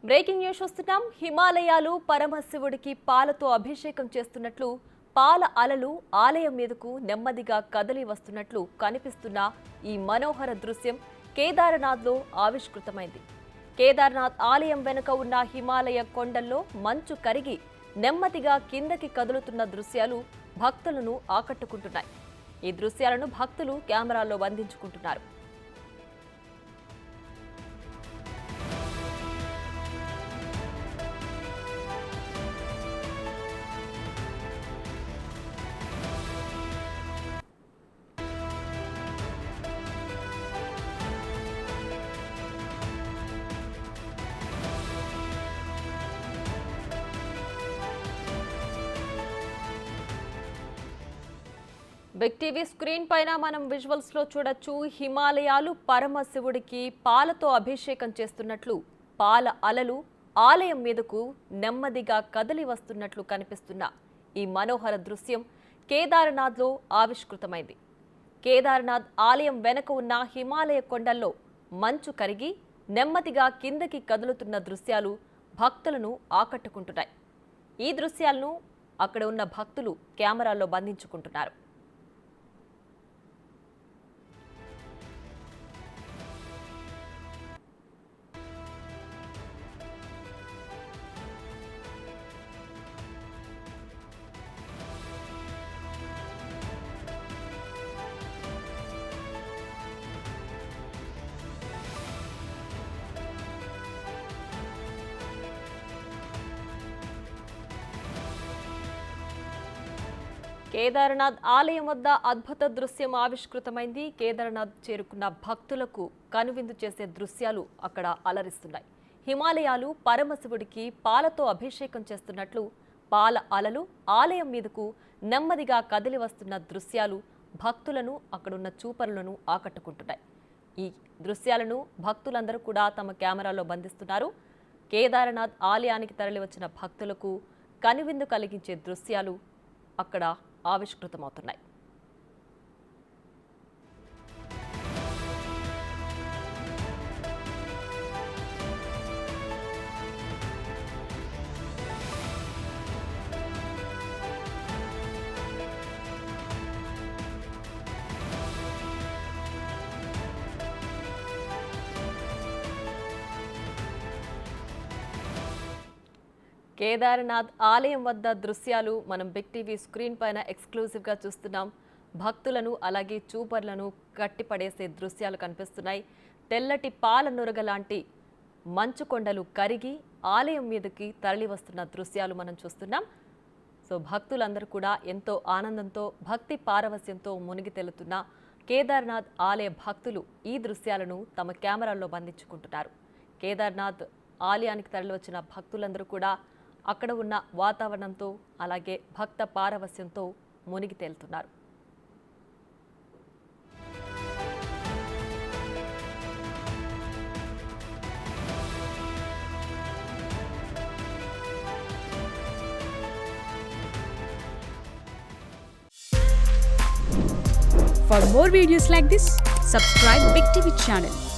Breaking news చూస్తున్నాం. హిమాలయాలు పరమశివుడికి పాలతో అభిషేకం చేస్తున్నట్లు పాల అలలు ఆలయం మీదకు నెమ్మదిగా కదలి వస్తున్నట్లు కనిపిస్తున్న ఈ మనోహర దృశ్యం కేదార్నాథ్లో ఆవిష్కృతమైంది. కేదార్నాథ్ ఆలయం వెనుక ఉన్న హిమాలయ కొండల్లో మంచు కరిగి నెమ్మదిగా కిందకి కదులుతున్న దృశ్యాలు భక్తులను ఆకట్టుకుంటున్నాయి. ఈ దృశ్యాలను భక్తులు కెమెరాల్లో బంధించుకుంటున్నారు. బిగ్ టీవీ స్క్రీన్ పైన మనం విజువల్స్ లో చూడొచ్చు. హిమాలయాలు పరమశివుడికి పాలతో అభిషేకం చేస్తున్నట్లు పాల అలలు ఆలయం మీదకు నెమ్మదిగా కదిలి వస్తున్నట్లు కనిపిస్తున్న ఈ మనోహర దృశ్యం కేదార్నాథ్లో ఆవిష్కృతమైంది. కేదార్నాథ్ ఆలయం వెనుక ఉన్న హిమాలయ కొండల్లో మంచు కరిగి నెమ్మదిగా కిందకి కదులుతున్న దృశ్యాలు భక్తులను ఆకట్టుకుంటున్నాయి. ఈ దృశ్యాలను అక్కడ ఉన్న భక్తులు కెమెరాల్లో బంధించుకుంటున్నారు. కేదార్నాథ్ ఆలయం వద్ద అద్భుత దృశ్యం ఆవిష్కృతమైంది. కేదార్నాథ్ చేరుకున్న భక్తులకు కనువిందు చేసే దృశ్యాలు అక్కడ అలరిస్తున్నాయి. హిమాలయాలు పరమశివుడికి పాలతో అభిషేకం చేస్తున్నట్లు పాల అలలు ఆలయం మీదకు నెమ్మదిగా కదిలి వస్తున్న దృశ్యాలు భక్తులను అక్కడున్న చూపరులను ఆకట్టుకుంటున్నాయి. ఈ దృశ్యాలను భక్తులందరూ కూడా తమ కెమెరాలో బంధిస్తున్నారు. కేదార్నాథ్ ఆలయానికి తరలివచ్చిన భక్తులకు కనువిందు కలిగించే దృశ్యాలు అక్కడ ఆవిష్కృతమవుతున్నాయి. కేదార్నాథ్ ఆలయం వద్ద దృశ్యాలు మనం బిగ్ టీవీ స్క్రీన్ పైన ఎక్స్క్లూజివ్గా చూస్తున్నాం. భక్తులను అలాగే చూపర్లను కట్టిపడేసే దృశ్యాలు కనిపిస్తున్నాయి. తెల్లటి పాల నురగ లాంటి మంచు కొండలు కరిగి ఆలయం మీదకి తరలి వస్తున్న దృశ్యాలు మనం చూస్తున్నాం. సో భక్తులందరూ కూడా ఎంతో ఆనందంతో భక్తి పారవస్యంతో మునిగి తేలుతున్న కేదార్నాథ్ ఆలయ భక్తులు ఈ దృశ్యాలను తమ కెమెరాల్లో బంధించుకుంటున్నారు. కేదార్నాథ్ ఆలయానికి తరలి వచ్చిన భక్తులందరూ కూడా అక్కడ ఉన్న వాతావరణంతో అలాగే భక్త పారవస్యంతో మునిగి తేలుతున్నారు. For more videos like this, subscribe Big TV channel.